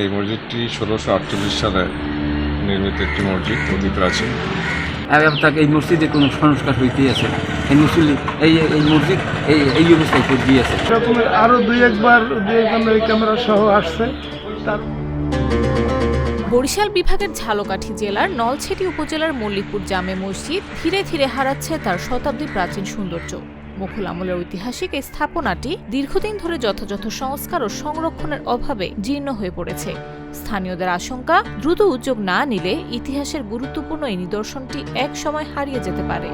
এই মসজিদটি ১৬৪৮ সালে নির্মিত একটি মসজিদ, অতি প্রাচীন। এই মসজিদে কোনো সংস্কার হইতেই আছে না। এই মসজিদ এই অবস্থায় করে দিয়েছে। এরকমের আরও দুই একবার ক্যামেরা সহ আসছে। বরিশাল বিভাগের ঝালকাঠি জেলার নলছিটি উপজেলার মল্লিকপুর জামে মসজিদ ধীরে ধীরে হারাচ্ছে তার শতাব্দী প্রাচীন সৌন্দর্য। মুঘল আমলের ঐতিহাসিক এই স্থাপনাটি দীর্ঘদিন ধরে যথাযথ সংস্কার ও সংরক্ষণের অভাবে জীর্ণ হয়ে পড়েছে। স্থানীয়দের আশঙ্কা, দ্রুত উদ্যোগ না নিলে ইতিহাসের গুরুত্বপূর্ণ এই নিদর্শনটি এক সময় হারিয়ে যেতে পারে।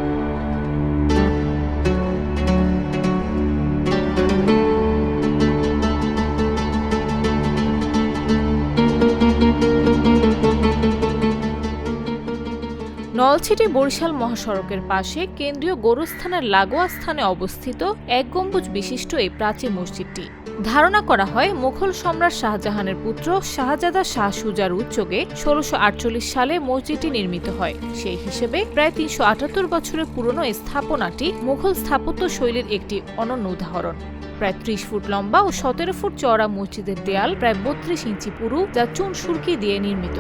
নলছিটি বরিশাল মহাসড়কের পাশে কেন্দ্রীয় গোরস্থানের লাগোয়া স্থানে অবস্থিত এক গম্বুজ বিশিষ্ট এই প্রাচীন মসজিদটি। ধারণা করা হয় মুঘল সম্রাট শাহজাহানের পুত্র শাহজাদা শাহ সুজার উদ্যোগে ১৬৪৮ সালে মসজিদটি নির্মিত হয়। সেই হিসেবে প্রায় ৩৭৮ বছরের পুরনো এই স্থাপনাটি মুঘল স্থাপত্য শৈলীর একটি অনন্য উদাহরণ। প্রায় ৩০ ফুট লম্বা ও ১৭ ফুট চওড়া মসজিদের দেয়াল প্রায় ৩২ ইঞ্চি পুরু, যা চুন সুরকি দিয়ে নির্মিত।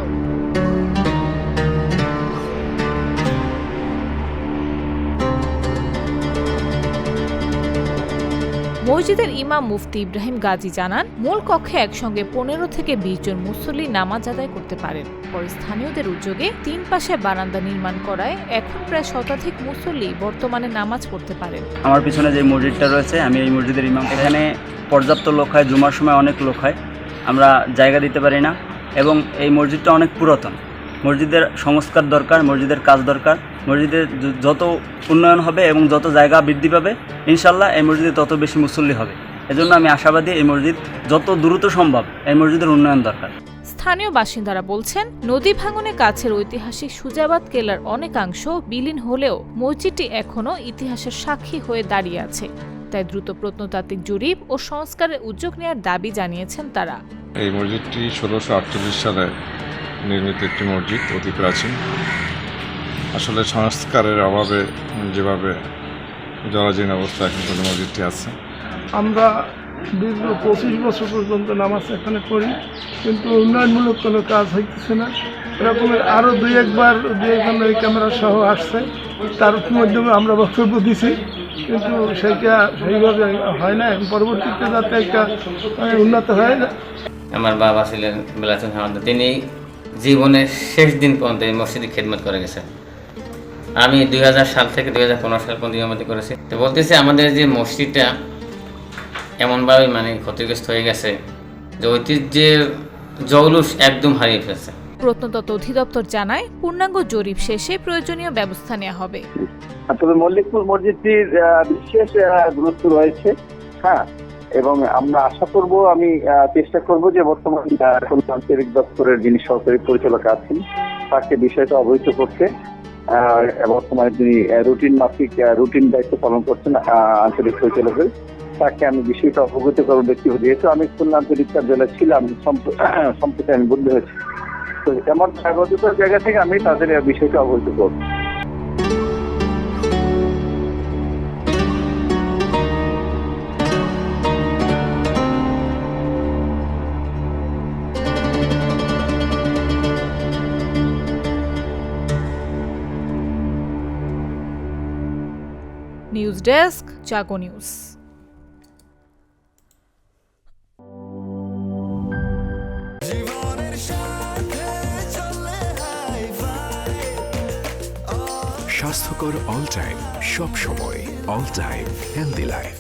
মসজিদের ইমাম মুফতি ইব্রাহিম গাজী জানান, মূল কক্ষে একসঙ্গে ১৫ থেকে ২০ জন মুসল্লি নামাজ আদায় করতে পারেন। পরে স্থানীয়দের উদ্যোগে ৩ পাশে বারান্দা নির্মাণ করায় এখন প্রায় শতাধিক মুসল্লি বর্তমানে নামাজ পড়তে পারেন। আমার পিছনে যে মসজিদটা রয়েছে, আমি এই মসজিদের ইমাম। এখানে পর্যাপ্ত লোক হয়, জুমার সময় অনেক লোক হয়, আমরা জায়গা দিতে পারি না। এবং এই মসজিদটা অনেক পুরাতন। মসজিদের সংস্কার দরকার, মসজিদের কাজ দরকার। মসজিদের যত উন্নয়ন হবে এবং যত জায়গা বৃদ্ধি পাবে, ইনশাল্লাহ এই মসজিদে তত বেশি মুসল্লি হবে। এজন্য আমি আশাবাদী, এই মসজিদ যত দ্রুত সম্ভব এই মসজিদের উন্নয়ন দরকার। স্থানীয় বাসিন্দারা বলছেন, নদী ভাঙনে কাছের ঐতিহাসিক সুজাবাদ কেল্লার অনেকাংশ বিলীন হলেও মসজিদটি এখনও ইতিহাসের সাক্ষী হয়ে দাঁড়িয়ে আছে। তাই দ্রুত প্রত্নতাত্ত্বিক জরিপ ও সংস্কারের উদ্যোগ নেওয়ার দাবি জানিয়েছেন তারা। এই মসজিদটি ১৬৪৮ সালে নির্মিত একটি মসজিদ, অতি প্রাচীন। আসলে সংস্কারের অভাবে যেভাবে জরাজীর্ণ অবস্থা এখন পর্যন্ত মসজিদটি আছে। আমরা দীর্ঘ ২৫ বছর পর্যন্ত নামাজ এখানে পড়ি, কিন্তু উন্নয়নমূলক কোনো কাজ হইতেছে না। এরকমের আরও দুই একবার ক্যামেরা সহ আসছে, তার মাধ্যমে আমরা বক্তব্য দিছি, কিন্তু সেইভাবে হয় না। এখন পরবর্তীতে যাতে একটা উন্নত হয় না। আমার বাবা ছিলেন বেলাচন হামাদ, তিনি জীবনের শেষ দিন পর্যন্ত এই মসজিদে খেদমত করে গেছেন। আমি ২০০০ সাল থেকে ২০১৫ সাল পর্যন্ত ইমামতি করেছি। তো বলতেছি, আমাদের যে মসজিদটা এমনভাবে ক্ষতিগ্রস্ত হয়ে গেছে যে ঐতিহ্যের জৌলুস একদম হারিয়ে ফেলছে। প্রত্নতত্ত্ব অধিদপ্তর জানায়, পূর্ণাঙ্গ জরিপ শেষে প্রয়োজনীয় ব্যবস্থা নেওয়া হবে। তবে মল্লিকপুর মসজিদটির বিশেষ গুরুত্ব রয়েছে, হ্যাঁ, এবং আমরা আশা করব, আমি চেষ্টা করব যে বর্তমান আঞ্চলিক দপ্তরের যিনি সহকারী পরিচালক আছেন তাকে বিষয়টা অবহিত করতে। বর্তমানে যিনি রুটিন দায়িত্ব পালন করছেন আঞ্চলিক পরিচালকের, তাকে আমি বিষয়টা অবগত করব ব্যক্তিগত। যেহেতু আমি খুলনা আঞ্চলিক কার্যালয়ে ছিলাম, সম্প্রতি আমি বদলি হয়েছি, তো এমন কাগজের জায়গা থেকে আমি তাদের বিষয়টা অবহিত করব। নিউজ ডেস্ক, জাগো নিউজ। স্বাস্থ্যকর অল টাইম, সব সময় অল টাইম হেলদি লাইফ।